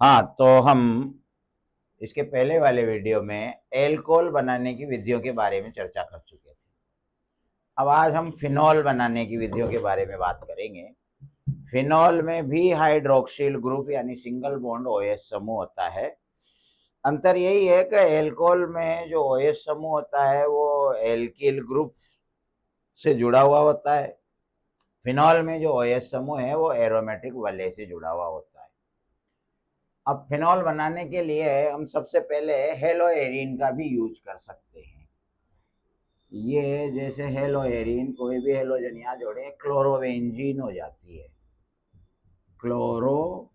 हाँ, तो हम इसके पहले वाले वीडियो में एल्कोहल बनाने की विधियों के बारे में चर्चा कर चुके थे। अब आज हम फिनॉल बनाने की विधियों के बारे में बात करेंगे। फिनॉल में भी हाइड्रोक्सिल ग्रुप यानी सिंगल बॉन्ड ओएच समूह होता है। अंतर यही है कि एल्कोहल में जो ओएच समूह होता है वो एल्किल ग्रुप से जुड़ा हुआ होता है। फिनॉल में जो ओएच समूह है वो एरोमेटिक वलय से जुड़ा हुआ होता है। अब फिनॉल बनाने के लिए हम सबसे पहले हेलोएरिन का भी यूज कर सकते हैं। ये जैसे हेलोएरिन कोई भी हेलोजन यहाँ जोड़े क्लोरोवेंजीन हो जाती है। क्लोरोवेंजीन।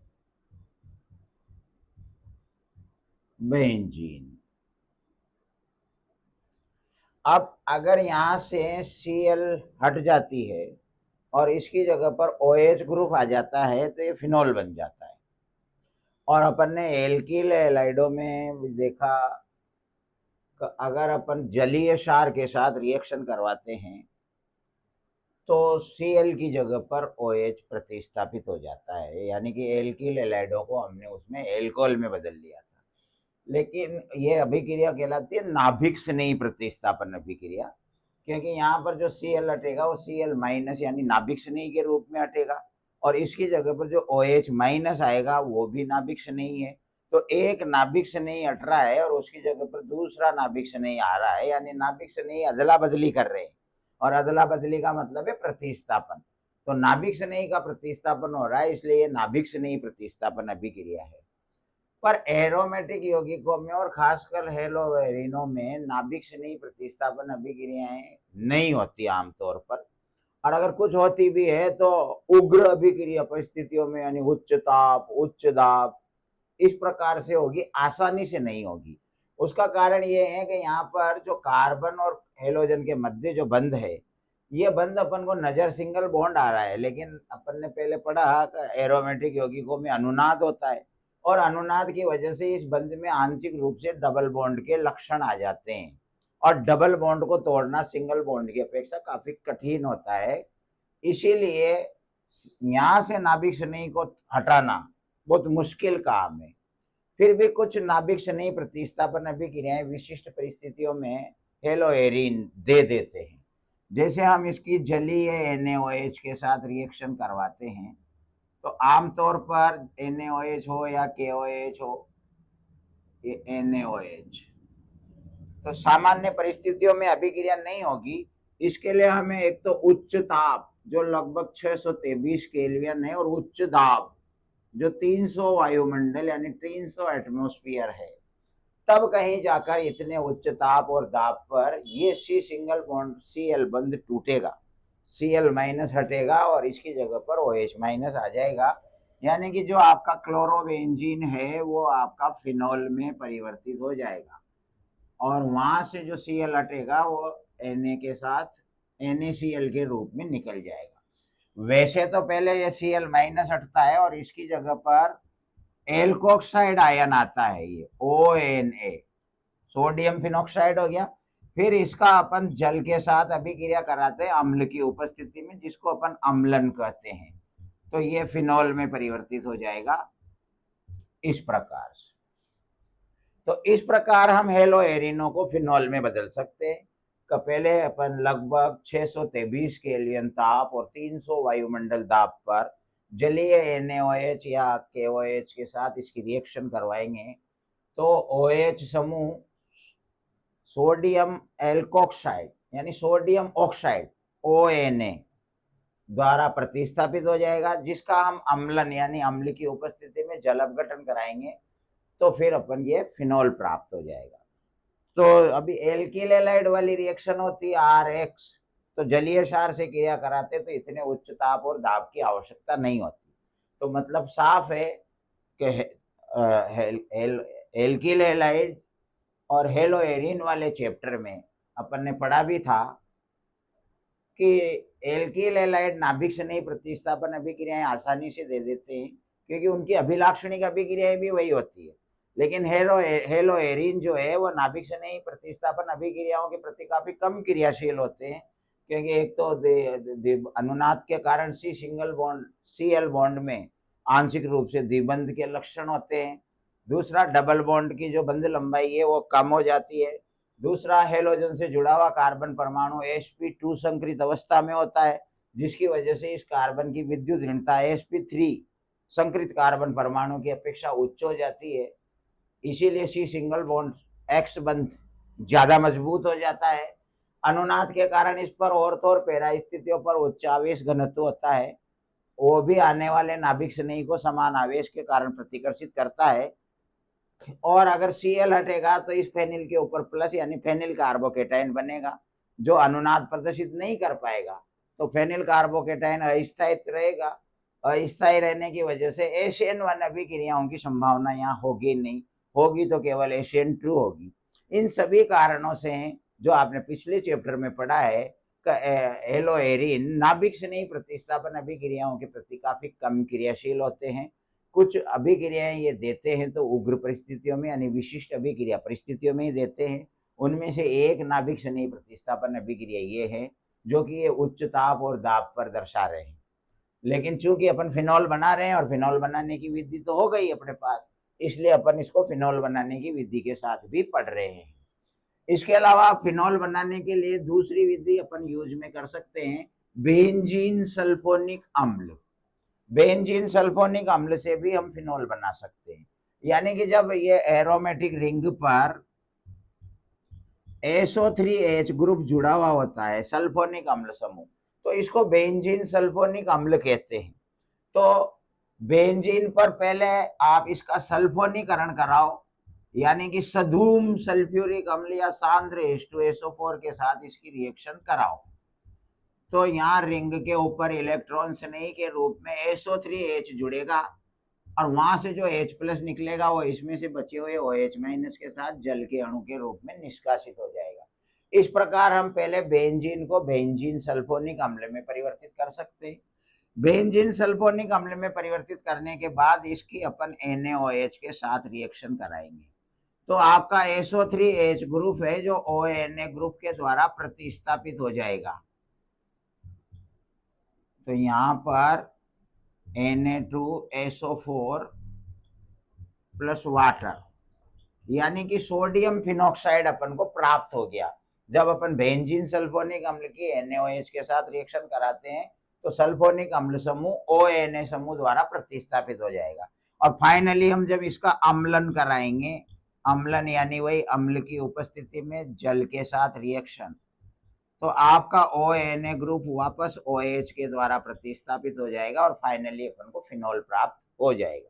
अब अगर यहाँ से Cl हट जाती है और इसकी जगह पर OH ग्रुप आ जाता है तो ये फिनॉल बन जाता है। और अपन ने एल्किल हैलाइडों में भी देखा, अगर अपन जलीय क्षार के साथ रिएक्शन करवाते हैं तो Cl की जगह पर OH प्रतिस्थापित हो जाता है, यानी कि एल्किल हैलाइडों को हमने उसमें एल्कोहल में बदल लिया था। लेकिन ये अभिक्रिया कहलाती है नाभिक स्नेही प्रतिस्थापन अभिक्रिया, क्योंकि यहाँ पर जो Cl हटेगा वो Cl माइनस यानी नाभिक स्नेही के रूप में हटेगा और इसकी जगह पर जो OH माइनस आएगा वो भी नाभिक स्नेही है। तो एक नाभिक स्नेही हट रहा है और उसकी जगह पर दूसरा नाभिक स्नेही आ रहा है, यानी नाभिक स्नेही अदला बदली कर रहे हैं और अदला बदली का मतलब है प्रतिस्थापन। तो नाभिक स्नेही का प्रतिस्थापन हो रहा है, इसलिए ये नाभिक स्नेही प्रतिस्थापन अभिक्रिया है। पर एरोमेटिक यौगिकों में और खासकर हेलोवेरिनों में नाभिक स्नेही प्रतिस्थापन अभिक्रियाएं नहीं होती आमतौर पर, और अगर कुछ होती भी है तो उग्र अभिक्रिया परिस्थितियों में, यानी उच्च ताप उच्च दाब इस प्रकार से होगी, आसानी से नहीं होगी। उसका कारण ये है कि यहाँ पर जो कार्बन और हेलोजन के मध्य जो बंध है, ये बंध अपन को नजर सिंगल बॉन्ड आ रहा है, लेकिन अपन ने पहले पढ़ा कि एरोमेटिक यौगिकों में अनुनाद होता है और अनुनाद की वजह से इस बंध में आंशिक रूप से डबल बॉन्ड के लक्षण आ जाते हैं और डबल बॉन्ड को तोड़ना सिंगल बॉन्ड की अपेक्षा काफी कठिन होता है। इसीलिए यहाँ से नाभिक स्नेही को हटाना बहुत मुश्किल काम है। फिर भी कुछ नाभिक स्नेही प्रतिस्थापन अभिक्रियाएं विशिष्ट परिस्थितियों में हेलोएरिन दे देते हैं। जैसे हम इसकी जलीय NaOH के साथ रिएक्शन करवाते हैं तो आमतौर पर NaOH हो या KOH हो, ये NaOH तो सामान्य परिस्थितियों में अभिक्रिया नहीं होगी। इसके लिए हमें एक तो उच्च ताप जो लगभग 623 केल्विन है और उच्च दाब जो 300 वायुमंडल यानी 300 एटमॉस्फेयर है, तब कहीं जाकर इतने उच्च ताप और दाब पर ये सी सिंगल बॉन्ड Cl बंध टूटेगा, Cl माइनस हटेगा और इसकी जगह पर OH माइनस आ जाएगा, यानी कि जो आपका क्लोरोवेंजीन है वो आपका फिनॉल में परिवर्तित हो जाएगा और वहां से जो Cl हटेगा वो Na के साथ NaCl के रूप में निकल जाएगा। वैसे तो पहले ये Cl माइनस हटता है और इसकी जगह पर एल्कोक्साइड आयन आता है, ये ONA सोडियम फिनॉक्साइड हो गया। फिर इसका अपन जल के साथ अभिक्रिया कराते हैं अम्ल की उपस्थिति में, जिसको अपन अम्लन कहते हैं, तो ये फिनॉल में परिवर्तित हो जाएगा इस प्रकार से। तो इस प्रकार हम हेलोएरिनों को फिनॉल में बदल सकते हैं। पहले अपन लगभग 623 केल्विन ताप और 300 वायुमंडल दाब पर जलीय NaOH या KOH के साथ इसकी रिएक्शन करवाएंगे तो OH समूह सोडियम एल्कोक्साइड यानी सोडियम ऑक्साइड ONA द्वारा प्रतिस्थापित हो जाएगा, जिसका हम अम्लन यानी अम्ल की उपस्थिति में जल अपघटन कराएंगे तो फिर अपन ये फिनॉल प्राप्त हो जाएगा। तो अभी एल्किल हैलाइड वाली रिएक्शन होती है RX, तो जलीय क्षार से क्रिया कराते तो इतने उच्च ताप और दाब की आवश्यकता नहीं होती। तो मतलब साफ है कि एल्किल हैलाइड और हेलोएरिन वाले चैप्टर में अपन ने पढ़ा भी था कि एल्किल हैलाइड नाभिक स्नेही प्रतिस्थापन अभिक्रियाएं आसानी से दे देते हैं क्योंकि उनकी अभिलाक्षणिक अभिक्रियाएं भी वही होती है, लेकिन हेलोएरिन जो है वो नाभिक स्नेही प्रतिस्थापन अभिक्रियाओं के प्रति काफी कम क्रियाशील होते हैं, क्योंकि एक तो अनुनाद के कारण Cl बॉन्ड में आंशिक रूप से द्विबंध के लक्षण होते हैं। दूसरा, डबल बॉन्ड की जो बंध लंबाई है वो कम हो जाती है। दूसरा, हेलोजन से जुड़ा हुआ कार्बन परमाणु sp2 संकृत अवस्था में होता है, जिसकी वजह से इस कार्बन की विद्युत ऋणता sp3 संकृत कार्बन परमाणु की अपेक्षा उच्च हो जाती है। इसीलिए सी सिंगल बॉन्ड एक्स बंध ज्यादा मजबूत हो जाता है। अनुनाद के कारण इस पर ऑर्थो और पैरा स्थितियों पर उच्च आवेश घनत्व होता है। वो भी आने वाले नाभिक स्नेही को समान आवेश के कारण प्रतिकर्षित करता है। और अगर Cl हटेगा तो इस फेनिल के ऊपर प्लस यानी फेनिल कार्बोकेटाइन बनेगा, जो अनुनाद प्रदर्शित नहीं कर पाएगा। तो फेनिल कार्बोकेटाइन अस्थायी रहेगा। अस्थायी रहने की वजह से SN1 अभिक्रियाओं की संभावना यहाँ होगी नहीं, होगी तो केवल SN2 होगी। इन सभी कारणों से जो आपने पिछले चैप्टर में पढ़ा है, हेलोएरिन नाभिक स्नेही प्रतिस्थापन अभिक्रियाओं के प्रति काफी कम क्रियाशील होते हैं। कुछ अभिक्रियाएं ये देते हैं तो उग्र परिस्थितियों में यानी विशिष्ट अभिक्रिया परिस्थितियों में ही देते हैं। उनमें से एक नाभिक स्नेही प्रतिस्थापन अभिक्रिया ये है, जो कि ये उच्च ताप और दाब पर दर्शा रहे हैं। लेकिन चूंकि अपन फिनॉल बना रहे हैं और फिनॉल बनाने की विधि तो हो गई अपने पास, इसलिए अपन इसको फिनॉल बनाने की विधि के साथ भी पढ़ रहे हैं। इसके अलावा फिनॉल बनाने के लिए दूसरी विधि अपन यूज में कर सकते हैं, बेंजीन सल्फोनिक अम्ल। बेंजीन सल्फोनिक अम्ल से भी हम फिनॉल बना सकते हैं। यानी कि जब ये एरोमेटिक रिंग पर SO3H ग्रुप जुड़ा हुआ होता है, सल्फोनिक अम्ल समूह, तो इसको बेंजीन सल्फोनिक अम्ल कहते हैं। तो बेंजीन पर पहले आप इसका सल्फोनीकरण कराओ, यानी कि सधूम सल्फ्यूरिक अम्ल या सांद्र H2SO4 के साथ इसकी रिएक्शन कराओ। तो यहाँ रिंग के ऊपर इलेक्ट्रॉन स्नेही के रूप में SO3H जुड़ेगा और वहां से जो H प्लस निकलेगा वो इसमें से बचे हुए OH माइनस के साथ जल के अणु के रूप में निष्कासित हो जाएगा। इस प्रकार हम पहले बेंजीन को बेंजीन सल्फोनिक अम्ल में परिवर्तित कर सकते हैं। बेंजीन सल्फोनिक अम्ल में परिवर्तित करने के बाद इसकी अपन NaOH के साथ रिएक्शन कराएंगे, तो आपका SO3H ग्रुप है जो ONA ग्रुप के द्वारा प्रतिस्थापित हो जाएगा। तो यहाँ पर Na2SO4 प्लस वाटर यानी कि सोडियम फिनॉक्साइड अपन को प्राप्त हो गया। जब अपन बेंजीन सल्फोनिक अम्ल की NaOH के साथ रिएक्शन कराते हैं तो सल्फोनिक अम्ल समूह ONA समूह द्वारा प्रतिस्थापित हो जाएगा। और फाइनली हम जब इसका अम्लन कराएंगे, अम्लन यानी वही अम्ल की उपस्थिति में जल के साथ रिएक्शन, तो आपका ONA ग्रुप वापस OH के द्वारा प्रतिस्थापित हो जाएगा और फाइनली अपन को फिनॉल प्राप्त हो जाएगा।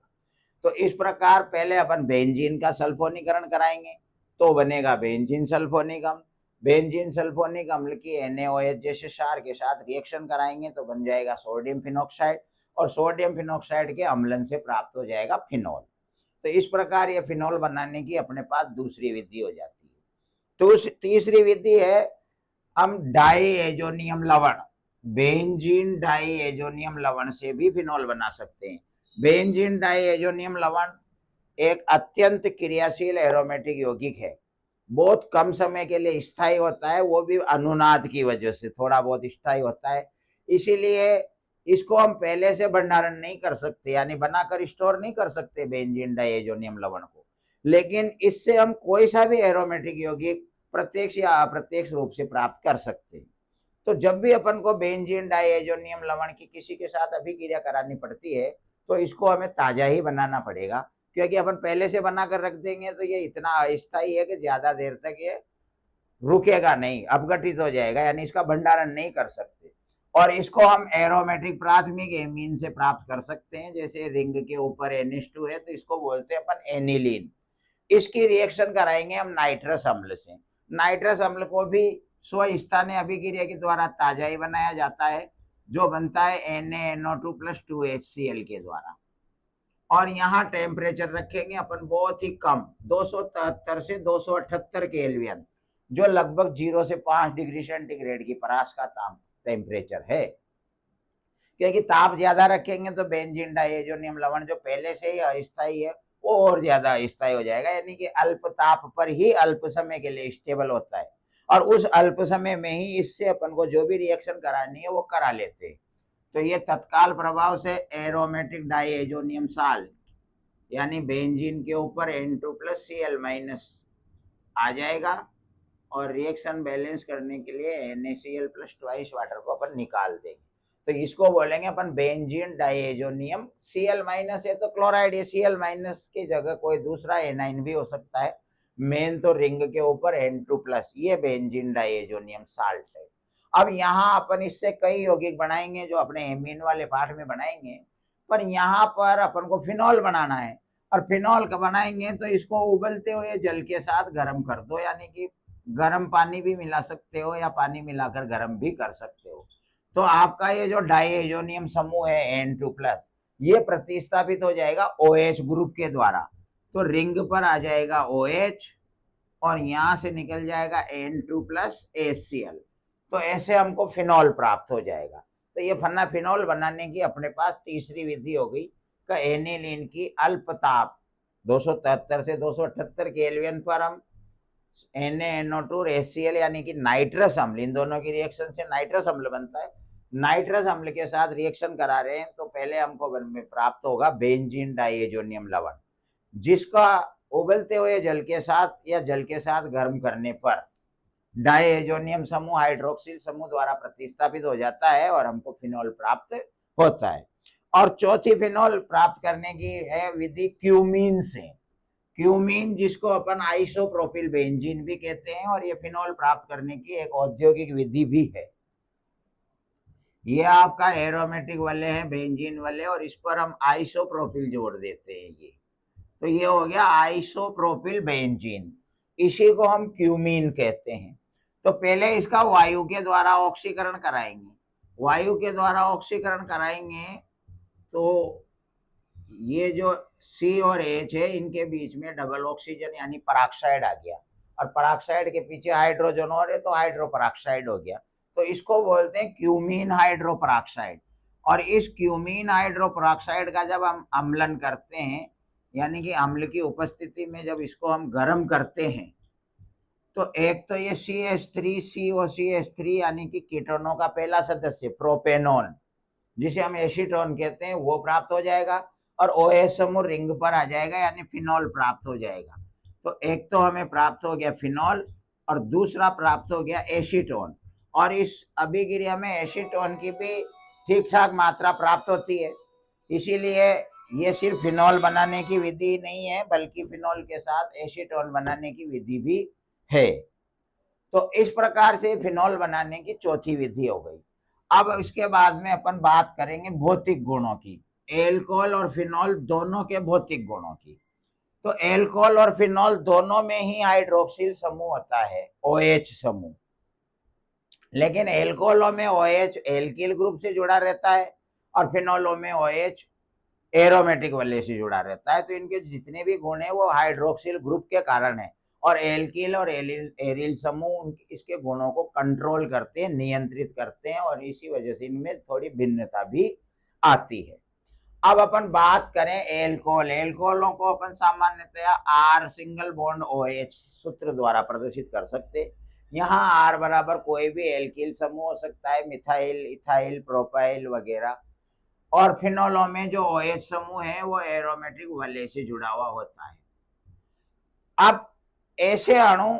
तो इस प्रकार पहले अपन बेंजीन का सल्फोनीकरण कराएंगे तो बनेगा बेंजीन सल्फोनिक अम्ल। बेंजीन सल्फोनिक अम्ल की NaOH जैसे क्षार के साथ रिएक्शन कराएंगे तो बन जाएगा सोडियम फिनॉक्साइड और सोडियम फिनॉक्साइड के अम्लन से प्राप्त हो जाएगा फिनॉल। तो इस प्रकार ये फिनॉल बनाने की अपने पास दूसरी विधि हो जाती है। तो तीसरी विधि है हम डाईएजोनियम लवण, बेंजीन डाईएजोनियम लवण से भी फिनॉल बना सकते हैं। बेंजीन डाईएजोनियम लवण एक अत्यंत क्रियाशील एरोमेटिक यौगिक है, बहुत कम समय के लिए स्थायी होता है, वो भी अनुनाद की वजह से थोड़ा बहुत स्थायी होता है। इसीलिए इसको हम पहले से भंडारण नहीं कर सकते, यानी बनाकर स्टोर नहीं कर सकते बेंजीन डाईएजोनियम लवण को, लेकिन इससे हम कोई सा भी एरोमेटिक यौगिक प्रत्यक्ष या अप्रत्यक्ष रूप से प्राप्त कर सकते हैं। तो जब भी अपन को बेंजीन डाईएजोनियम लवण की किसी के साथ अभिक्रिया करानी पड़ती है तो इसको हमें ताजा ही बनाना पड़ेगा, क्योंकि अपन पहले से बना कर रख देंगे तो ये इतना अस्थायी है कि ज्यादा देर तक ये रुकेगा नहीं, अपघटित हो जाएगा, यानी इसका भंडारण नहीं कर सकते। और इसको हम एरोमेटिक प्राथमिक एमीन से प्राप्त कर सकते हैं। जैसे रिंग के ऊपर NH2 है तो इसको बोलते हैं अपन एनिलीन। इसकी रिएक्शन कराएंगे हम नाइट्रस अम्ल से। नाइट्रस अम्ल को भी स्वस्थानीय अभिक्रिया के द्वारा ताजा ही बनाया जाता है, जो बनता है NaNO2 + 2HCl के द्वारा। और यहाँ टेम्परेचर रखेंगे अपन बहुत ही कम, 273 से 278 केल्विन, जो लगभग 0 से 5 डिग्री सेंटीग्रेड की परास का टेम्परेचर है। क्योंकि ताप ज्यादा रखेंगे तो बेंजीन डाईएजोनियम लवण जो पहले से ही अस्थायी है वो और ज्यादा अस्थायी हो जाएगा, यानी कि अल्प ताप पर ही अल्प समय के लिए स्टेबल होता है और उस अल्प समय में ही इससे अपन को जो भी रिएक्शन करानी है वो करा लेते हैं। तो ये तत्काल प्रभाव से एरोमेटिक डाइएजोनियम साल्ट यानी बेंजीन के ऊपर N2+Cl- आ जाएगा और रिएक्शन बैलेंस करने के लिए NaCl+ ट्वाइस वाटर को अपन निकाल देंगे। तो इसको बोलेंगे अपन बेंजीन डाइएजोनियम। Cl- है तो क्लोराइड, ये Cl- की जगह कोई दूसरा एनाइन भी हो सकता है। मेन तो रिंग के ऊपर N2+, ये बेंजीन डाइएजोनियम साल्ट है। अब यहाँ अपन इससे कई यौगिक बनाएंगे जो अपने एमीन वाले पार्ट में बनाएंगे, पर यहाँ पर अपन को फिनॉल बनाना है। और फिनॉल का बनाएंगे तो इसको उबलते हुए जल के साथ गर्म कर दो, यानी कि गर्म पानी भी मिला सकते हो या पानी मिलाकर गर्म भी कर सकते हो। तो आपका ये जो डाइएजोनियम समूह है N2+, ये प्रतिस्थापित हो जाएगा OH ग्रुप के द्वारा। तो रिंग पर आ जाएगा OH और यहां से निकल जाएगा N2+HCl। तो ऐसे हमको फिनॉल प्राप्त हो जाएगा। तो ये फन्ना फिनॉल बनाने की अपने पास तीसरी विधि हो गई का एनिलीन की अल्पताप 273 से 278 केल्विन पर हम NaNO2 और HCl यानी कि नाइट्रस अम्ल, इन दोनों की रिएक्शन से नाइट्रस अम्ल बनता है। नाइट्रस अम्ल के साथ रिएक्शन करा रहे हैं तो पहले हमको प्राप्त होगा बेंजीन डाइएजोनियम लवण, जिसका उबलते हुए जल के साथ या जल के साथ गर्म करने पर डाइएजोनियम समूह हाइड्रोक्सिल समूह द्वारा प्रतिस्थापित हो जाता है और हमको फिनॉल प्राप्त होता है। और चौथी फिनॉल प्राप्त करने की है विधि क्यूमीन से। क्यूमीन जिसको अपन आइसोप्रोपिल बेंजीन भी कहते हैं, और ये फिनॉल प्राप्त करने की एक औद्योगिक विधि भी है। ये आपका एरोमेटिक वाले हैं बेंजीन वाले, और इस पर हम आइसोप्रोपिल जोड़ देते हैं। ये तो ये हो गया आइसोप्रोपिल बेंजीन, इसी को हम क्यूमीन कहते हैं। तो पहले इसका वायु के द्वारा ऑक्सीकरण कराएंगे। वायु के द्वारा ऑक्सीकरण कराएंगे तो ये जो C और H है इनके बीच में डबल ऑक्सीजन यानी पराक्साइड आ गया, और पराक्साइड के पीछे हाइड्रोजन और है तो हाइड्रोपराक्साइड हो गया। तो इसको बोलते हैं क्यूमीन हाइड्रोपराक्साइड। और इस क्यूमीन हाइड्रोपराक्साइड का जब हम अम्लन करते हैं, यानी कि अम्ल की उपस्थिति में जब इसको हम गर्म करते हैं, तो एक तो ये CH3COCH3 यानी कि कीटोनों का पहला सदस्य प्रोपेनॉन, जिसे हम एसीटोन कहते हैं, वो प्राप्त हो जाएगा। और OH समूह रिंग पर आ जाएगा यानी फिनॉल प्राप्त हो जाएगा। तो एक तो हमें प्राप्त हो गया फिनॉल और दूसरा प्राप्त हो गया एसीटोन। और इस अभिक्रिया में एसीटोन की भी ठीक ठाक मात्रा प्राप्त होती है। इसीलिए ये सिर्फ फिनॉल बनाने की विधि नहीं है, बल्कि फिनॉल के साथ एसीटोन बनाने की विधि भी है। तो इस प्रकार से फिनॉल बनाने की चौथी विधि हो गई। अब इसके बाद में अपन बात करेंगे भौतिक गुणों की, एल्कोहल और फिनॉल दोनों के भौतिक गुणों की। तो एल्कोहल और फिनॉल दोनों में ही हाइड्रोक्सिल समूह होता है, OH समूह। लेकिन एल्कोहलों में OH एल्किल ग्रुप से जुड़ा रहता है और फिनॉलों में OH एरोमेटिक वलय से जुड़ा रहता है। तो इनके जितने भी गुण है वो हाइड्रोक्सिल ग्रुप के कारण है, और एल्किल और एरिल समूह इसके गुणों को कंट्रोल करते हैं, नियंत्रित करते हैं, और इसी वजह से इनमें थोड़ी भिन्नता भी आती है। अब अपन बात करें एल्कोहल। एल्कोहलों को अपन सामान्यतया R सिंगल बॉन्ड OH सूत्र द्वारा प्रदर्शित कर सकते। यहाँ R बराबर कोई भी एल्किल समूह हो सकता है, मिथाइल, इथाइल, प्रोपाइल वगैरह। और फिनोलों में जो OH समूह है वो एरोमेटिक वलय से जुड़ा हुआ होता है। अब ऐसे अणु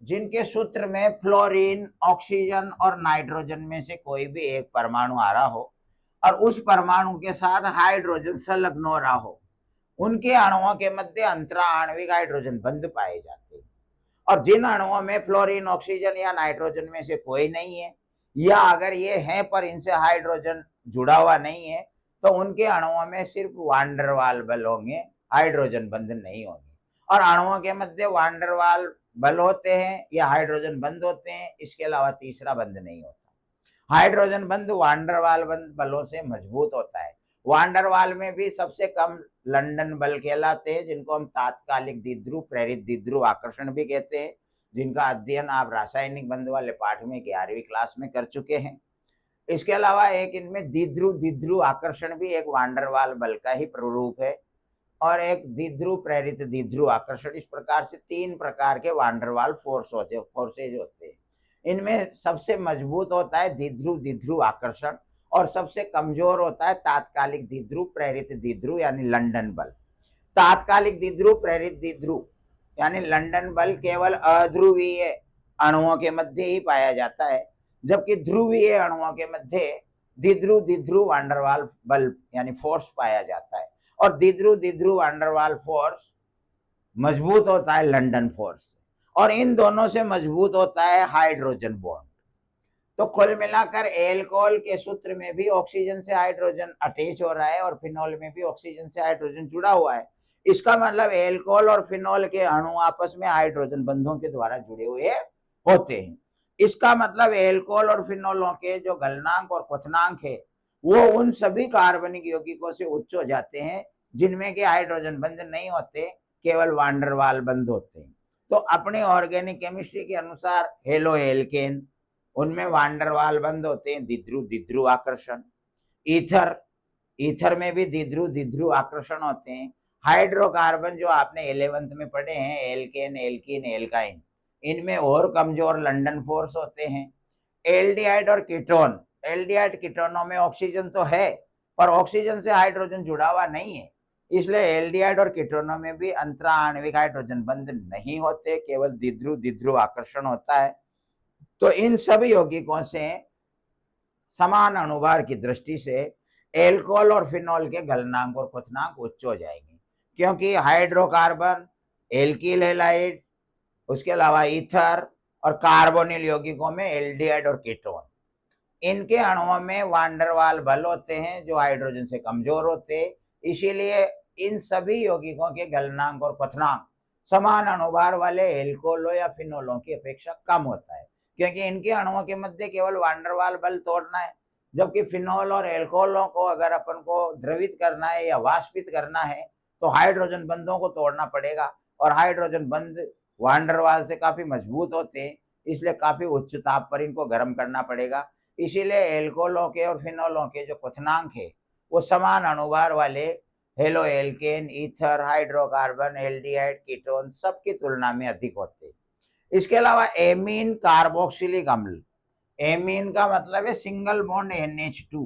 जिनके सूत्र में फ्लोरीन, ऑक्सीजन और नाइट्रोजन में से कोई भी एक परमाणु आ रहा हो और उस परमाणु के साथ हाइड्रोजन संलग्न हो रहा हो, उनके अणुओं के मध्य अंतरा आणविक हाइड्रोजन बंध पाए जाते हैं। और जिन अणुओं में फ्लोरीन, ऑक्सीजन या नाइट्रोजन में से कोई नहीं है, या अगर ये है पर इनसे हाइड्रोजन जुड़ा हुआ नहीं है, तो उनके अणुओं में सिर्फ वांडरवाल बल होंगे, हाइड्रोजन बंध नहीं होंगे। और अणुओं के मध्य वांडरवाल बल होते हैं या हाइड्रोजन बंध होते हैं, इसके अलावा तीसरा बंध नहीं होता। हाइड्रोजन बंध वांडरवाल बंध बलों से मजबूत होता है। वांडरवाल में भी सबसे कम लंदन बल कहलाते हैं, जिनको हम तात्कालिक द्विध्रुव, प्रेरित द्विध्रुव आकर्षण भी कहते हैं, जिनका अध्ययन आप रासायनिक बंध वाले पाठ में 11वीं क्लास में कर चुके हैं। इसके अलावा एक इनमें द्विध्रुव आकर्षण भी एक वांडरवाल बल का ही प्ररूप है, और एक द्विध्रुव प्रेरित द्विध्रुव आकर्षण। इस प्रकार से 3 प्रकार के वांडरवाल फोर्सेज होते हैं। इनमें सबसे मजबूत होता है द्विध्रुव आकर्षण, और सबसे कमजोर होता है तात्कालिक द्विध्रुव प्रेरित द्विध्रुव यानी लंदन बल। तात्कालिक द्विध्रुव प्रेरित द्विध्रुव यानी लंदन बल केवल अध्रुवीय अणुओं के मध्य ही पाया जाता है, जबकि ध्रुवीय अणुओं के मध्य द्विध्रुव द्विध्रुव वांडरवाल बल यानी फोर्स पाया जाता है। और द्विध्रुव द्विध्रुव वांडरवाल फोर्स मजबूत होता है लंदन फोर्स से, और इन दोनों से मजबूत होता है हाइड्रोजन बॉन्ड। तो कुल मिलाकर एल्कोहल के सूत्र में भी ऑक्सीजन से हाइड्रोजन अटैच हो रहा है और फिनॉल में भी ऑक्सीजन से हाइड्रोजन जुड़ा हुआ है। इसका मतलब एल्कोहल और फिनॉल के अणु आपस में हाइड्रोजन बंधों के द्वारा जुड़े हुए होते हैं। इसका मतलब एल्कोहल और फिनॉलों के जो गलनांक और क्वथनांक है वो उन सभी कार्बनिक यौगिकों से उच्च हो जाते हैं जिनमें के हाइड्रोजन बंध नहीं होते, केवल वांडरवाल बंध होते हैं। तो अपने ऑर्गेनिक केमिस्ट्री के अनुसार हेलो एल्केन, उनमें वांडरवाल बंध होते हैं, द्विध्रुव द्विध्रुव आकर्षण। ईथर, ईथर में भी द्विध्रुव द्विध्रुव आकर्षण होते हैं। हाइड्रोकार्बन जो आपने 11th में पढ़े हैं, एल्केन एल्कीन एल्काइन, इनमें और कमजोर लंदन फोर्स होते हैं। एल्डिहाइड और कीटोन, एल्डिहाइड कीटोनों में ऑक्सीजन तो है पर ऑक्सीजन से हाइड्रोजन जुड़ा हुआ नहीं है, इसलिए एल्डिहाइड और कीटोनों में भी अंतरा आणविक हाइड्रोजन बंध नहीं होते, केवल द्विध्रुव द्विध्रुव आकर्षण होता है। तो इन सभी यौगिकों से समान अणुभार की दृष्टि से एल्कोहल और फिनॉल के गलनांक और क्वथनांक उच्च हो जाएंगे, क्योंकि हाइड्रोकार्बन, एल्किल हैलाइड, उसके अलावा ईथर और कार्बोनिल यौगिकों में एल्डिहाइड और कीटोन, इनके अणुओं में वांडरवाल बल होते हैं जो हाइड्रोजन से कमजोर होते हैं। इसीलिए इन सभी यौगिकों के गलनांक और क्वथनांक समान अणुभार वाले एल्कोहलों या फिनोलों की अपेक्षा कम होता है, क्योंकि इनके अणुओं के मध्य केवल वांडरवाल बल तोड़ना है, जबकि फिनॉल और एल्कोहलों को अगर अपन को द्रवित करना है या वाष्पित करना है तो हाइड्रोजन बंधों को तोड़ना पड़ेगा, और हाइड्रोजन बंध वांडरवाल से काफी मजबूत होते हैं, इसलिए काफी उच्च ताप पर इनको गर्म करना पड़ेगा। इसीलिए एल्कोहलों के और फिनॉलों के जो क्वथनांक है वो समान अणुभार वाले halo alkane, ether, hydrocarbon, aldehyde, ketone सबकी तुलना में अधिक होते हैं। इसके अलावा एमीन कार्बोक्सिलिक अम्ल, एमीन का मतलब है सिंगल बॉन्ड NH2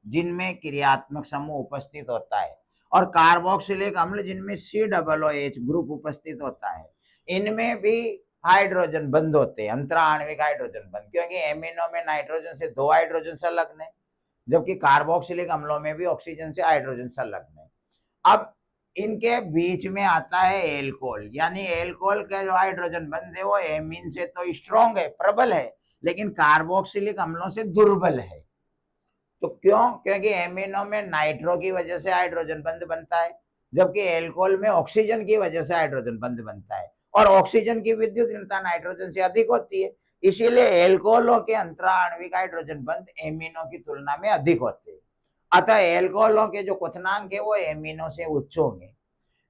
जिनमें क्रियात्मक समूह उपस्थित होता है, और कार्बोक्सिलिक अम्ल जिनमें COOH ग्रुप उपस्थित होता है, इनमें भी हाइड्रोजन बंध होते हैं, अंतरा आणविक हाइड्रोजन बंध, क्योंकि एमिनो में नाइट्रोजन से 2 हाइड्रोजन संलग्न है, जबकि कार्बोक्सिलिक अम्लों में भी ऑक्सीजन से हाइड्रोजन संलग्न है। अब इनके बीच में आता है एल्कोहल, यानी एल्कोहल का जो हाइड्रोजन बंध है वो एमीन से तो स्ट्रॉन्ग है, प्रबल है, लेकिन कार्बोक्सिलिक अम्लों से दुर्बल है। तो क्यों? क्योंकि एमिनो में नाइट्रो की वजह से हाइड्रोजन बंध बनता है, जबकि एल्कोहल में ऑक्सीजन की वजह से हाइड्रोजन बंध बनता है, और ऑक्सीजन की विद्युत ऋणता नाइट्रोजन से अधिक होती है, इसीलिए एल्कोहलों के अंतरा आणविक हाइड्रोजन बंध एमिनो की तुलना में अधिक होते हैं। अतः एल्कोहलों के जो क्वथनांक है वो एमिनो से उच्च होंगे,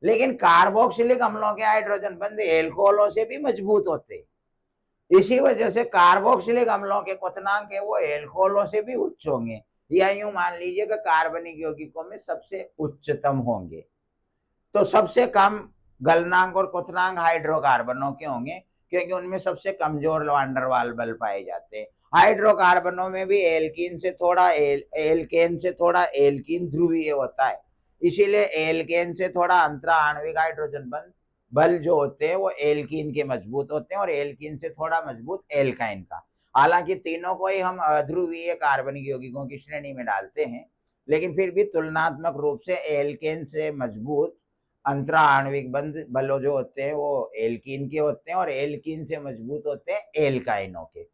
लेकिन कार्बोक्सिलिक अम्लों के हाइड्रोजन बंध एल्कोहलों से भी मजबूत होते हैं। इसी वजह से कार्बोक्सिलिक अम्लों के क्वथनांक है वो एल्कोहलों से भी उच्च होंगे, या यूं मान लीजिए कि कार्बनिक यौगिकों में सबसे उच्चतम होंगे। तो सबसे कम गलनांक और क्वथनांक हाइड्रोकार्बनों के होंगे, क्योंकि उनमें सबसे कमजोर वांडरवाल बल पाए जाते हैं। हाइड्रोकार्बनों में भी एल्कीन से थोड़ा एल्केन से थोड़ा एल्कीन ध्रुवीय होता है, इसीलिए एल्केन से थोड़ा अंतरा आणविक हाइड्रोजन बल जो होते हैं वो एल्कीन के मजबूत होते हैं, और एल्कीन से थोड़ा मजबूत एल्काइन का। हालांकि तीनों को ही हम अध्रुवीय कार्बनिक यौगिकों की श्रेणी में डालते हैं, लेकिन फिर भी तुलनात्मक रूप से एल्केन से मजबूत अंतरा आणविक बंध बल जो होते हैं वो एल्कीन के होते हैं, और एल्कीन से मजबूत होते हैं एल्काइनों के।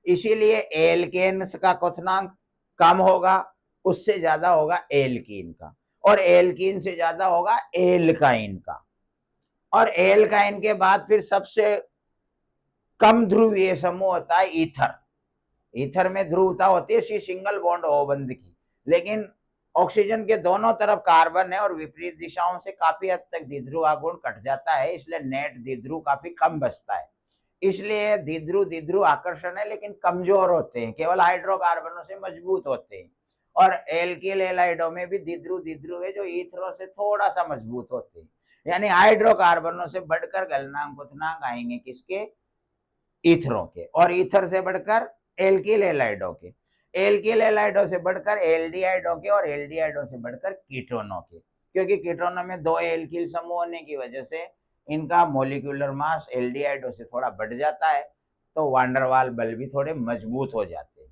इसीलिए एल्केन का क्वथनांक कम होगा, उससे ज्यादा होगा एल्कीन का, और एल्कीन से ज्यादा होगा एल्काइन का। और एल्काइन के बाद फिर सबसे कम ध्रुवीय समूह होता है ईथर। ईथर में ध्रुवता होती है सिंगल बॉन्ड O बंध की, लेकिन ऑक्सीजन के दोनों तरफ कार्बन है और विपरीत दिशाओं से काफी हद तक द्विध्रुव आघूर्ण कट जाता है, इसलिए नेट द्विध्रुव काफी कम बचता है। इसलिए द्विध्रुव द्विध्रुव आकर्षण है, लेकिन कमजोर होते हैं, केवल हाइड्रोकार्बनों से मजबूत होते हैं। और एल्किल हैलाइडों में भी द्विध्रुव द्विध्रुव है जो ईथरों से थोड़ा सा मजबूत होते हैं, यानी हाइड्रोकार्बनों से बढ़कर गलनांक क्वथनांक आएंगे किसके? ईथरों के, और ईथर से बढ़कर एल्किल हैलाइडों के। एल्किल हैलाइडों से बढ़कर एल्डिहाइडों के और एल्डिहाइडों से बढ़कर कीटोनों के, क्योंकि कीटोनों में 2 एल्किल समूह होने की वजह से इनका मोलिकुलर मास एल्डिहाइडों से थोड़ा बढ़ जाता है, तो वांडरवाल बल भी थोड़े मजबूत हो जाते हैं।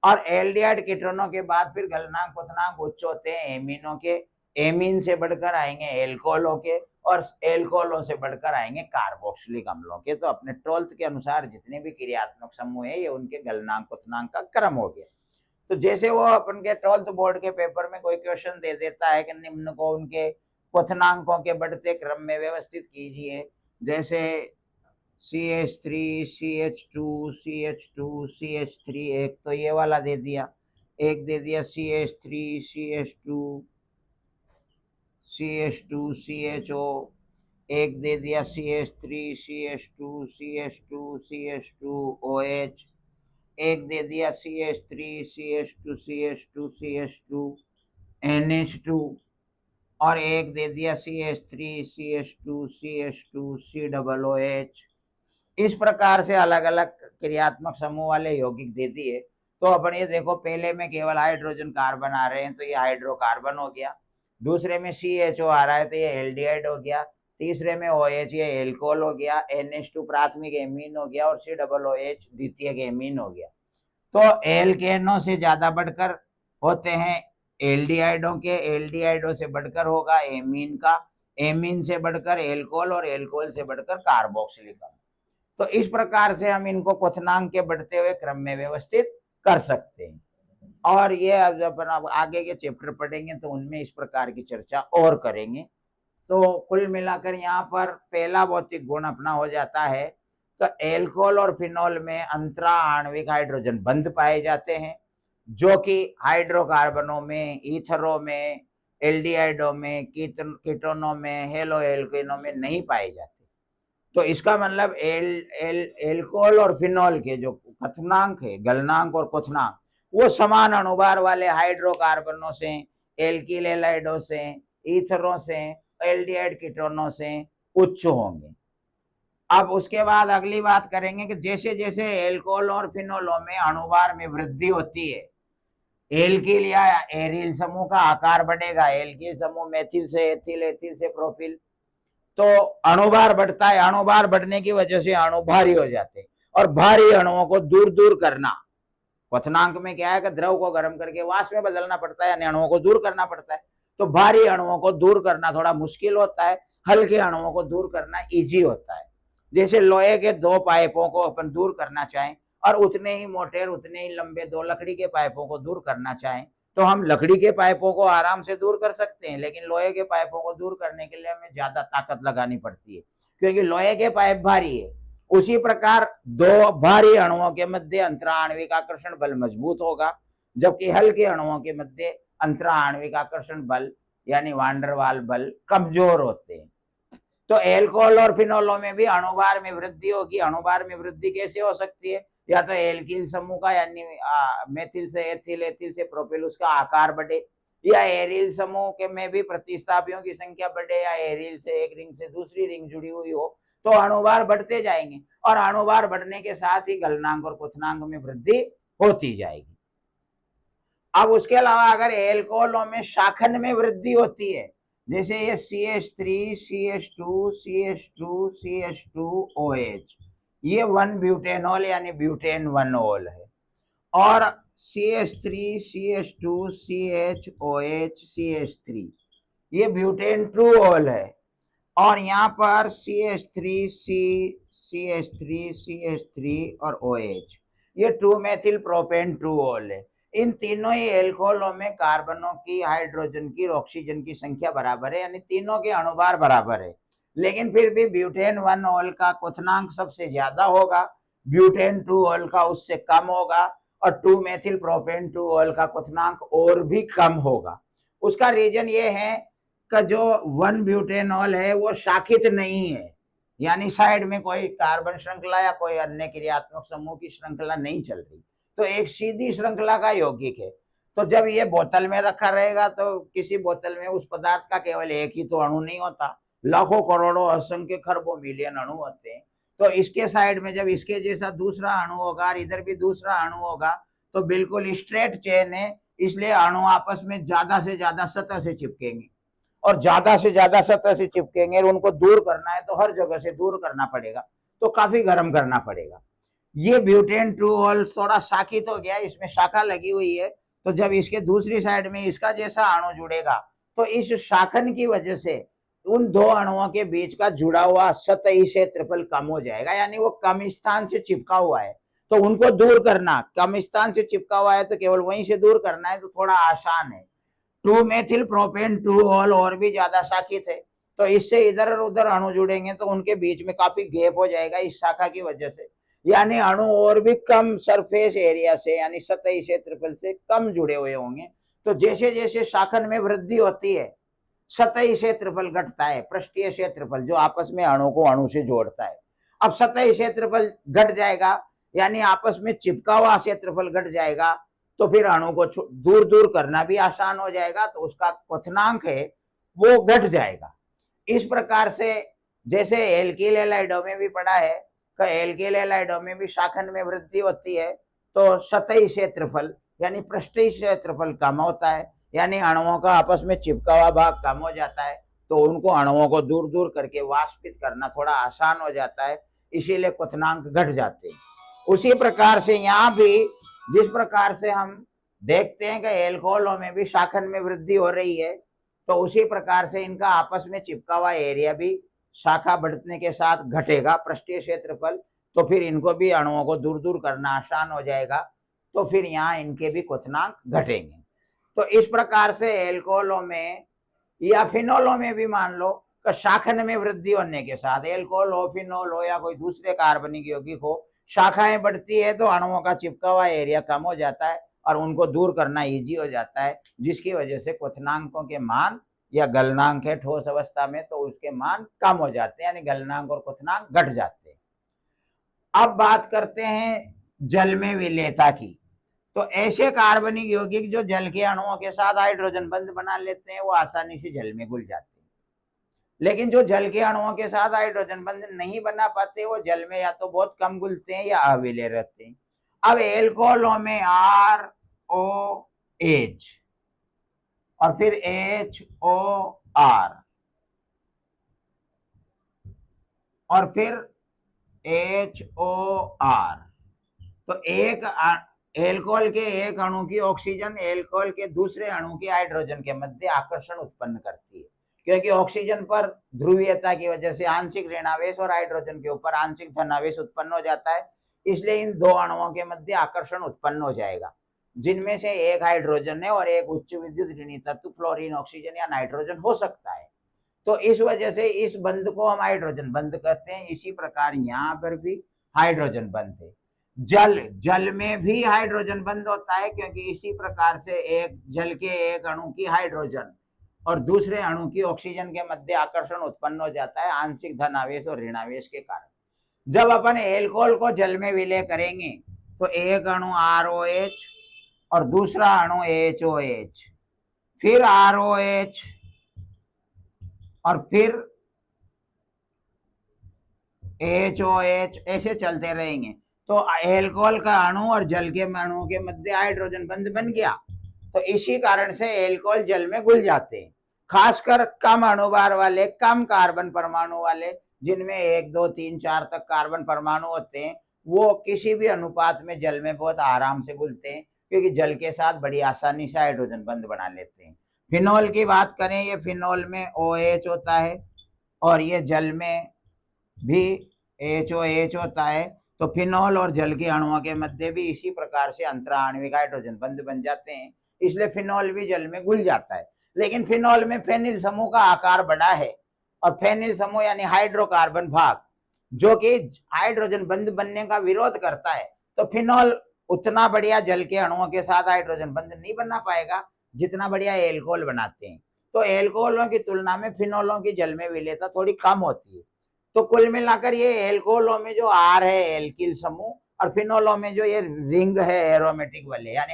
और एल्डिहाइड कीटोनों के बाद फिर गलनांक क्वथनांक उच्च होते हैं एमीनों के, एमीन से बढ़कर आएंगे एल्कोहलों के, और एल्कोहलों से बढ़कर आएंगे कार्बोक्सिलिक अम्लों के। तो अपने 12th के अनुसार जितने भी क्रियात्मक समूह है ये उनके गलनांक क्वथनांक का क्रम हो गया। तो जैसे वो अपन के 12th बोर्ड के पेपर में कोई क्वेश्चन दे देता है कि निम्न को उनके क्वथनांकों के बढ़ते क्रम में व्यवस्थित कीजिए, जैसे CH3 CH2 CH2 CH3, एक तो ये वाला दे दिया, एक दे दिया CH3 CH2 CH2 CHO, एक दे दिया CH3 CH2 CH2 CH2 OH, एक दे दिया CH3 CH2 CH2 CH2 NH2, और एक दे दिया CH3 CH2 CH2 COOH। इस प्रकार से अलग अलग क्रियात्मक समूह वाले यौगिक दे दिए। तो अपन ये देखो, पहले में केवल हाइड्रोजन कार्बन आ रहे हैं तो ये हाइड्रोकार्बन हो गया, दूसरे में CHO आ रहा है तो ये एल्डिहाइड हो गया, तीसरे में OH ये एल्कोहल हो गया, NH2 प्राथमिक एमीन हो गया, और COOH द्वितीयक एमीन हो गया। तो एल्केनों से ज्यादा बढ़कर होते हैं एल्डिहाइडों के, एल्डिहाइडों से बढ़कर होगा एमीन का, एमीन से बढ़कर एल्कोहल, और एल्कोहल से बढ़कर कार्बोक्सिलिक अम्ल। तो इस प्रकार से हम इनको क्वथनांक के बढ़ते हुए क्रम में व्यवस्थित कर सकते हैं। और ये जब अपन आगे के चैप्टर पढ़ेंगे तो उनमें इस प्रकार की चर्चा और करेंगे। तो कुल मिलाकर यहाँ पर पहला भौतिक गुण अपना हो जाता है तो एल्कोहल और फिनोल में अंतरा आणविक हाइड्रोजन बंध पाए जाते हैं, जो कि हाइड्रोकार्बनों में, ईथरों में, एल्डिहाइडों में, कीटोनों में, हेलो एल्केनों में नहीं पाए जाते। तो इसका मतलब एल्कोहल और फिनोल के जो क्वथनांक है, गलनांक और क्वथनांक, वो समान अणुभार वाले हाइड्रोकार्बनों से, एल्किल हैलाइडों से, ईथरों से, एल्डिहाइड कीटोनों से उच्च होंगे। अब उसके बाद अगली बात करेंगे कि जैसे जैसे एल्कोहल और फिनोलों में अणुभार में वृद्धि होती है, एल्किल या एरिल समूह का आकार बढ़ेगा, एल्किल समूह मेथिल से एथिल, एथिल से प्रोपिल, तो अणुभार बढ़ता है। अणुभार बढ़ने की वजह से अणु भारी हो जाते हैं, और भारी अणुओं को दूर दूर करना, क्वथनांक में क्या है कि द्रव को गर्म करके वाष्प में बदलना पड़ता है, यानी अणुओं को दूर करना पड़ता है। तो भारी अणुओं को दूर करना थोड़ा मुश्किल होता है, हल्के अणुओं को दूर करना इजी होता है। जैसे लोहे के 2 पाइपों को अपन दूर करना चाहें और उतने ही मोटे उतने ही लंबे 2 लकड़ी के पाइपों को दूर करना चाहें, तो हम लकड़ी के पाइपों को आराम से दूर कर सकते हैं, लेकिन लोहे के पाइपों को दूर करने के लिए हमें ज्यादा ताकत लगानी पड़ती है, क्योंकि लोहे के पाइप भारी है। उसी प्रकार 2 भारी अणुओं के मध्य अंतराण्विक आकर्षण बल मजबूत होगा, जबकि हल्के अणुओं के मध्य अंतराण्विक आकर्षण बल यानी वांडरवाल बल कमजोर होते हैं। तो एल्कोहल और फिनोलों में भी अणुभार में वृद्धि होगी। अणुभार में वृद्धि कैसे हो सकती है? या तो एल्किल समूह का यानी मेथिल से एथिल, एथिल से प्रोपिल, उसका आकार बढ़े, या एरिल समूह के में भी प्रतिस्थापियों की संख्या बढ़े, या एरिल से एक रिंग से दूसरी रिंग जुड़ी हुई हो, तो अणुभार बढ़ते जाएंगे, और अणुभार बढ़ने के साथ ही गलनांक और क्वथनांक में वृद्धि होती जाएगी। अब उसके अलावा अगर एल्कोहलों में शाखन में वृद्धि होती है, जैसे ये CH3 CH2 CH2 CH2OH, ये 1 ब्यूटेनॉल यानी ब्यूटेन 1 ओल है, और CH3 CH2 CHOH CH3 ये ब्यूटेन 2 ओल है, और यहाँ पर CH3 CH3 CH3 और OH ये 2 मेथिल प्रोपेन 2 ओल है। इन तीनों ही एल्कोहलों में कार्बनों की, हाइड्रोजन की, ऑक्सीजन की संख्या बराबर है, यानी तीनों के अणुभार बराबर है, लेकिन फिर भी ब्यूटेन 1 ओल का क्वथनांक सबसे ज्यादा होगा, ब्यूटेन 2 ओल का उससे कम होगा, और 2 मेथिल प्रोपेन 2 ओल का क्वथनांक और भी कम होगा। उसका रीजन ये है कि जो 1 ब्यूटेनॉल है वो शाखित नहीं है, यानी साइड में कोई कार्बन श्रृंखला या कोई अन्य क्रियात्मक समूह की श्रृंखला नहीं चल रही, तो एक सीधी श्रृंखला का यौगिक है। तो जब ये बोतल में रखा रहेगा तो किसी बोतल में उस पदार्थ का केवल एक ही तो अणु नहीं होता, लाखों करोड़ों असंख्य खरबों मिलियन अणु होते हैं। तो इसके साइड में जब इसके जैसा दूसरा अणु होगा और इधर भी दूसरा अणु होगा, तो बिल्कुल स्ट्रेट चेन है, इसलिए अणु आपस में ज्यादा से ज्यादा सतह से चिपकेंगे, और ज्यादा से ज्यादा सतह से चिपकेंगे, उनको दूर करना है तो हर जगह से दूर करना पड़ेगा, तो काफी गर्म करना पड़ेगा। ये ब्यूटेन 2 थोड़ा शाखित हो गया, इसमें शाखा लगी हुई है, तो जब इसके दूसरी साइड में इसका जैसा अणु जुड़ेगा तो इस शाखन की वजह से उन दो अणुओं के बीच का जुड़ा हुआ सतही क्षेत्रफल कम हो जाएगा, यानी वो कम स्थान से चिपका हुआ है, तो उनको दूर करना, कम स्थान से चिपका हुआ है तो केवल वहीं से दूर करना है, तो थोड़ा आसान है। 2 मेथिल प्रोपेन 2 और भी ज्यादा शाखित है, तो इससे इधर और उधर अणु जुड़ेंगे तो उनके बीच में काफी गैप हो जाएगा इस शाखा की वजह से, यानी अणु और भी कम सरफेस एरिया से यानी सतही क्षेत्रफल से कम जुड़े हुए होंगे। तो जैसे जैसे शाखन में वृद्धि होती है सतही क्षेत्रफल घटता है, पृष्ठीय क्षेत्रफल जो आपस में अणु को अणु से जोड़ता है। अब सतही क्षेत्रफल घट जाएगा, यानी आपस में चिपका हुआ क्षेत्रफल घट जाएगा, तो फिर अणु को दूर दूर करना भी आसान हो जाएगा, तो उसका क्वथनांक है वो घट जाएगा। इस प्रकार से जैसे एल्किल हैलाइडों में भी पढ़ा है कि एल्किल हैलाइडों में भी शाखन में वृद्धि होती है तो सतही क्षेत्रफल यानी पृष्ठीय क्षेत्रफल कम होता है, यानी अणुओं का आपस में चिपका हुआ भाग कम हो जाता है, तो उनको अणुओं को दूर दूर करके वाष्पित करना थोड़ा आसान हो जाता है, इसीलिए क्वथनांक घट जाते हैं। उसी प्रकार से यहाँ भी जिस प्रकार से हम देखते हैं कि एल्कोहलों में भी शाखन में वृद्धि हो रही है, तो उसी प्रकार से इनका आपस में चिपका हुआ एरिया भी शाखा बढ़ने के साथ घटेगा, पृष्ठीय क्षेत्रफल, तो फिर इनको भी अणुओं को दूर दूर करना आसान हो जाएगा, तो फिर यहाँ इनके भी क्वथनांक घटेंगे। तो इस प्रकार से एल्कोहलों में या फिनोलों में भी मान लो कि शाखन में वृद्धि होने के साथ एल्कोहल हो, फिनोल हो या कोई दूसरे कार्बनिक यौगिक हो, शाखाएं बढ़ती है तो अणुओं का चिपका हुआ एरिया कम हो जाता है और उनको दूर करना इजी हो जाता है, जिसकी वजह से क्वथनांकों के मान या गलनांक है ठोस अवस्था में तो उसके मान कम हो जाते हैं, यानी गलनांक और क्वथनांक घट जाते हैं। अब बात करते हैं जल में विलेयता की। तो ऐसे कार्बनिक यौगिक जो जल के अणुओं के साथ हाइड्रोजन बंध बना लेते हैं वो आसानी से जल में घुल जाते हैं, लेकिन जो जल के अणुओं के साथ हाइड्रोजन बंध नहीं बना पाते वो जल में या तो बहुत कम घुलते हैं या अविलेय रहते हैं। अब एल्कोहलों में ROH और फिर HOR और फिर HOR, तो एक एल्कोहल के एक अणु की ऑक्सीजन एल्कोहल के दूसरे अणु के हाइड्रोजन के मध्य आकर्षण उत्पन्न करती है, क्योंकि ऑक्सीजन पर ध्रुवीयता की वजह से आंशिक ऋणावेश और हाइड्रोजन के ऊपर आंशिक धनावेश उत्पन्न हो जाता है, इसलिए इन दो अणुओं के मध्य आकर्षण उत्पन्न हो जाएगा, जिनमें से एक हाइड्रोजन है और एक उच्च विद्युत ऋणी तत्व फ्लोरीन, ऑक्सीजन या नाइट्रोजन हो सकता है। तो इस वजह से इस बंध को हम हाइड्रोजन बंध कहते हैं। इसी प्रकार यहाँ पर भी हाइड्रोजन बंध है। जल में भी हाइड्रोजन बंध होता है, क्योंकि इसी प्रकार से एक जल के एक अणु की हाइड्रोजन और दूसरे अणु की ऑक्सीजन के मध्य आकर्षण उत्पन्न हो जाता है आंशिक धनावेश और ऋणावेश के कारण। जब अपन एल्कोहल को जल में विलय करेंगे तो एक अणु ROH और दूसरा अणु HOH, फिर ROH और फिर HOH, ऐसे चलते रहेंगे। तो एल्कोहल का अणु और जल के अणुओं के मध्य हाइड्रोजन बंध बन गया, तो इसी कारण से एल्कोहल जल में घुल जाते हैं, खासकर कम अणुभार वाले, कम कार्बन परमाणु वाले, जिनमें 1 2 3 4 तक कार्बन परमाणु होते हैं, वो किसी भी अनुपात में जल में बहुत आराम से घुलते हैं, क्योंकि जल के साथ बड़ी आसानी से हाइड्रोजन बंध बना लेते हैं। फिनोल की बात करें, ये फिनोल में OH होता है और ये जल में भी HOH होता है, तो फिनोल और जल के अणुओं के मध्य भी इसी प्रकार से अंतराण्विक हाइड्रोजन बंध बन जाते हैं, इसलिए फिनोल भी जल में घुल जाता है। लेकिन फिनोल में फेनिल समूह का आकार बड़ा है, और फेनिल समूह यानी हाइड्रोकार्बन भाग जो कि हाइड्रोजन बंध बनने का विरोध करता है, तो फिनोल उतना बढ़िया जल के अणुओं के साथ हाइड्रोजन बंध नहीं बना पाएगा जितना बढ़िया एल्कोहल बनाते हैं। तो एल्कोहलों की तुलना में फिनोलों की जल में विलेयता थोड़ी कम होती है। तो कुल मिलाकर ये एल्कोहलों में जो R है एल्किल समूह, और फिनोलों में जो ये रिंग है एरोमेटिक वाले यानी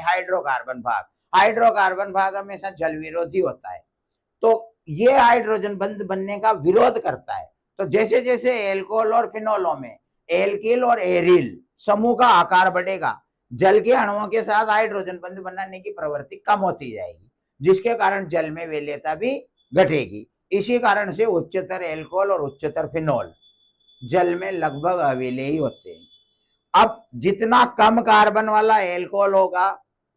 हाइड्रोकार्बन भाग हमेशा जल विरोधी होता है, तो ये हाइड्रोजन बंध बनने का विरोध करता है। तो जैसे जैसे एल्कोहल और फिनोलों में एल्किल और एरिल समूह का आकार बढ़ेगा, जल के अणुओं के साथ हाइड्रोजन बंध बनाने की प्रवृत्ति कम होती जाएगी, जिसके कारण जल में विलेयता भी घटेगी। इसी कारण से उच्चतर एल्कोहल और उच्चतर फिनोल जल में लगभग अविलेयी होते हैं। अब जितना कम कार्बन वाला एल्कोहल होगा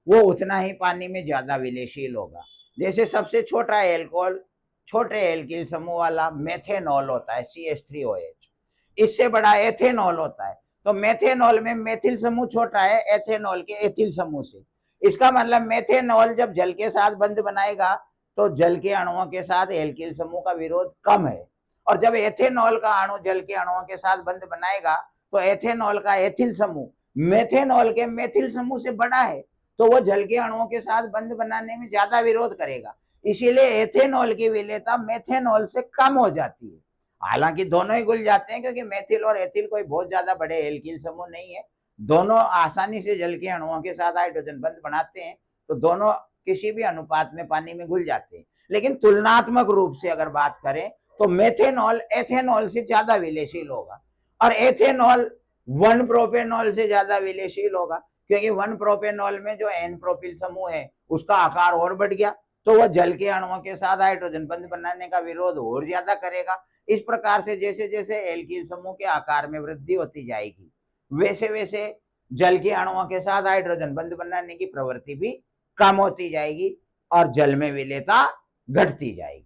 वो उतना ही पानी में ज्यादा विलेयशील होगा। जैसे सबसे छोटा एल्कोहल छोटे एल्किल समूह वाला मेथेनॉल होता है, CH3OH। इससे बड़ा एथेनॉल होता है। तो मेथेनॉल में मेथिल समूह छोटा है एथेनॉल के एथिल समूह से। इसका मतलब मेथेनॉल जब जल के साथ बंध बनाएगा तो जल के अणुओं के साथ एल्किल समूह का विरोध कम है, और जब एथेनॉल का अणु जल के अणुओं के साथ बंध बनाएगा तो एथेनॉल का एथिल समूह मेथेनॉल के मेथिल समूह से बड़ा है, तो वो जल के अणुओं के साथ बंध बनाने में ज्यादा विरोध करेगा। इसीलिए एथेनॉल की विलेयता मेथेनॉल से कम हो जाती है। हालांकि दोनों ही घुल जाते हैं, क्योंकि मेथिल और एथिल कोई बहुत ज्यादा बड़े एल्किल समूह नहीं है। दोनों आसानी से जल के अणुओं के साथ हाइड्रोजन बंध बनाते हैं, तो दोनों किसी भी अनुपात में पानी में घुल जाते हैं। लेकिन तुलनात्मक रूप से अगर बात करें तो मेथेनॉल एथेनॉल से ज्यादा विलेयशील होगा, और एथेनॉल 1 प्रोपेनॉल से ज्यादा विलेयशील होगा, क्योंकि 1 प्रोपेनॉल में जो एन प्रोपिल समूह है उसका आकार और बढ़ गया, तो वह जल के अणुओं के साथ हाइड्रोजन बंध बनाने का विरोध और ज्यादा करेगा। इस प्रकार से जैसे जैसे एल्किल समूह के आकार में वृद्धि होती जाएगी, वैसे वैसे जल के अणुओं के साथ हाइड्रोजन बंध बनाने की प्रवृत्ति भी कम होती जाएगी और जल में विलेयता घटती जाएगी।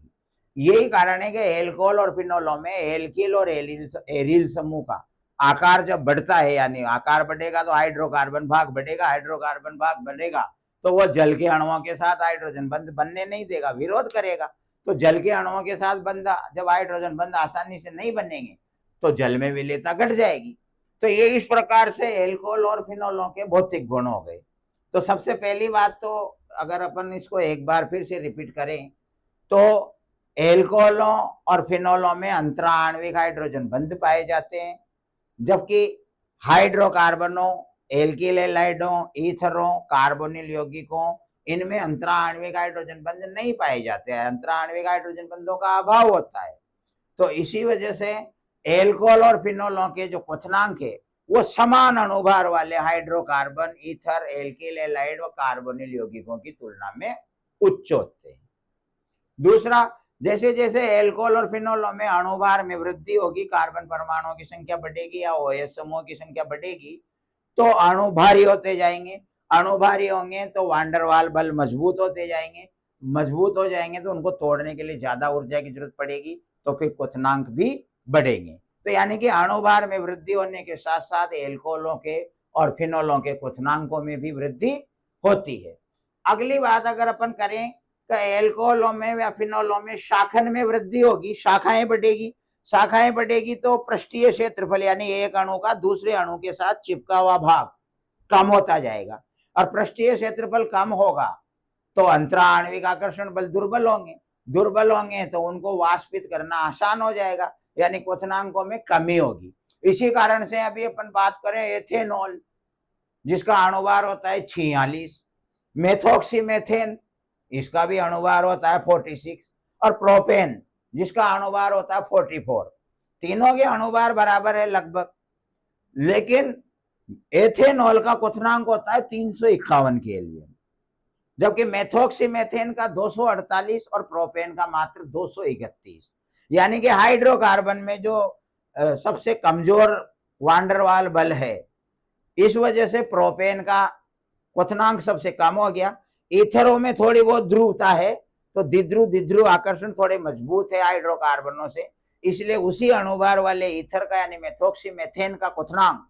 यही कारण है कि एल्कोहल और फिनोलों में एल्किल और एरिल समूह का आकार जब बढ़ता है, यानी आकार बढ़ेगा तो हाइड्रोकार्बन भाग बढ़ेगा, हाइड्रोकार्बन भाग बढ़ेगा तो वह जल के अणुओं के साथ हाइड्रोजन बंध बनने नहीं देगा, विरोध करेगा। तो जल के अणुओं के साथ बंध जब हाइड्रोजन बंध आसानी से नहीं बनेंगे तो जल में विलेयता घट जाएगी। तो ये इस प्रकार से एल्कोहल और फिनोलों के भौतिक गुण हो गए। तो सबसे पहली बात तो अगर अपन इसको एक बार फिर से रिपीट करें तो एल्कोहलों और फिनोलों में अंतराण्विक हाइड्रोजन बंध पाए जाते हैं, जबकि हाइड्रोकार्बनों, एल्किल हैलाइडों, ईथरों, कार्बोनिल यौगिकों इनमें अंतराण्विक हाइड्रोजन बंध नहीं पाए जाते हैं, अंतराण्विक हाइड्रोजन बंधों का अभाव होता है। तो इसी वजह से एल्कोहल और फिनोलों के जो क्वथनांक है वो समान अणुभार वाले हाइड्रोकार्बन, ईथर, एल्किल हैलाइड और कार्बोनिल यौगिकों की तुलना में उच्च होते हैं। दूसरा, जैसे जैसे एल्कोहल और फिनोलों में अणुभार में वृद्धि होगी, कार्बन परमाणुओं की संख्या बढ़ेगी या OH समूह की संख्या बढ़ेगी, तो अणु भारी होते जाएंगे। अणु भारी होंगे तो वांडरवाल बल मजबूत होते जाएंगे, मजबूत हो जाएंगे तो उनको तोड़ने के लिए ज्यादा ऊर्जा की जरूरत पड़ेगी, तो फिर क्वथनांक भी बढ़ेंगे। तो यानी कि अणुभार में वृद्धि होने के साथ साथ एल्कोहलों के और फिनोलों के क्वथनांकों में भी वृद्धि होती है। अगली बात अगर अपन करें तो एल्कोहलों में या फिनोलों में शाखन में वृद्धि होगी, शाखाएं बढ़ेगी। शाखाएं बढ़ेगी तो पृष्ठीय क्षेत्रफल यानी एक अणु का दूसरे अणु के साथ चिपका हुआ भाग कम होता जाएगा, और पृष्ठीय क्षेत्रफल कम होगा तो अंतराण्विक आकर्षण बल दुर्बल होंगे, दुर्बल होंगे तो उनको वाष्पित करना आसान हो जाएगा, यानी क्वथनांकों में कमी होगी। इसी कारण से अभी अपन बात करें एथेनॉल, जिसका अणुभार होता है 46, मेथोक्सीमेथेन इसका भी अणुभार होता है 46, और प्रोपेन जिसका अणुभार होता है 44। तीनों के अणुभार बराबर है लगभग, लेकिन एथेनॉल का क्वथनांक होता है 351 केल्विन, जबकि मेथोक्सीमेथेन का 248 और प्रोपेन का मात्र 231। यानी कि हाइड्रोकार्बन में जो सबसे कमजोर वांडरवाल बल है, इस वजह से प्रोपेन का क्वथनांक सबसे कम हो गया। ईथरों में थोड़ी बहुत ध्रुवता है, तो द्विध्रुव आकर्षण थोड़े मजबूत है हाइड्रोकार्बनों से, इसलिए उसी अणुभार वाले ईथर का यानी मेथोक्सीमेथेन का क्वथनांक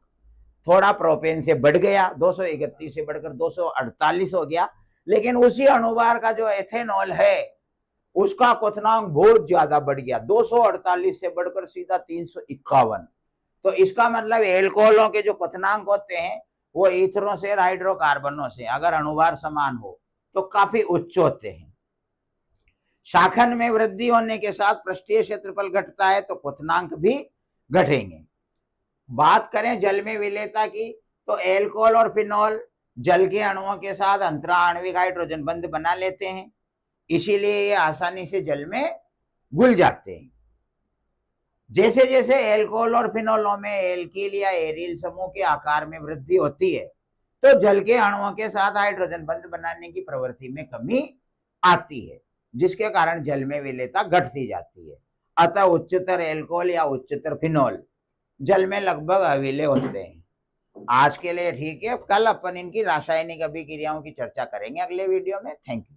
थोड़ा प्रोपेन से बढ़ गया, 231 से बढ़कर 248 हो गया। लेकिन उसी अणुभार का जो एथेनॉल है उसका क्वथनांक बहुत ज्यादा बढ़ गया, 248 से बढ़कर सीधा 351। तो इसका मतलब एल्कोहलों के जो क्वथनांक होते हैं वो ईथरों से हाइड्रोकार्बनों से अगर अणुभार समान हो तो काफी उच्च होते हैं। शाखन में वृद्धि होने के साथ पृष्ठीय क्षेत्रफल घटता है तो क्वथनांक भी घटेंगे। बात करें जल में विलेयता की तो एल्कोहल और फिनोल जल के अणुओं के साथ अंतराण्विक हाइड्रोजन बंध बना लेते हैं, इसीलिए ये आसानी से जल में घुल जाते हैं। जैसे जैसे एल्कोहल और फिनोलों में एल्किल या एरिल समूह के आकार में वृद्धि होती है, तो जल के अणुओं के साथ हाइड्रोजन बंध बनाने की प्रवृत्ति में कमी आती है, जिसके कारण जल में विलेयता घटती जाती है। अतः उच्चतर एल्कोहल या उच्चतर फिनॉल जल में लगभग अविलेय होते हैं। आज के लिए ठीक है, कल अपन इनकी रासायनिक अभिक्रियाओं की चर्चा करेंगे अगले वीडियो में। Thank you.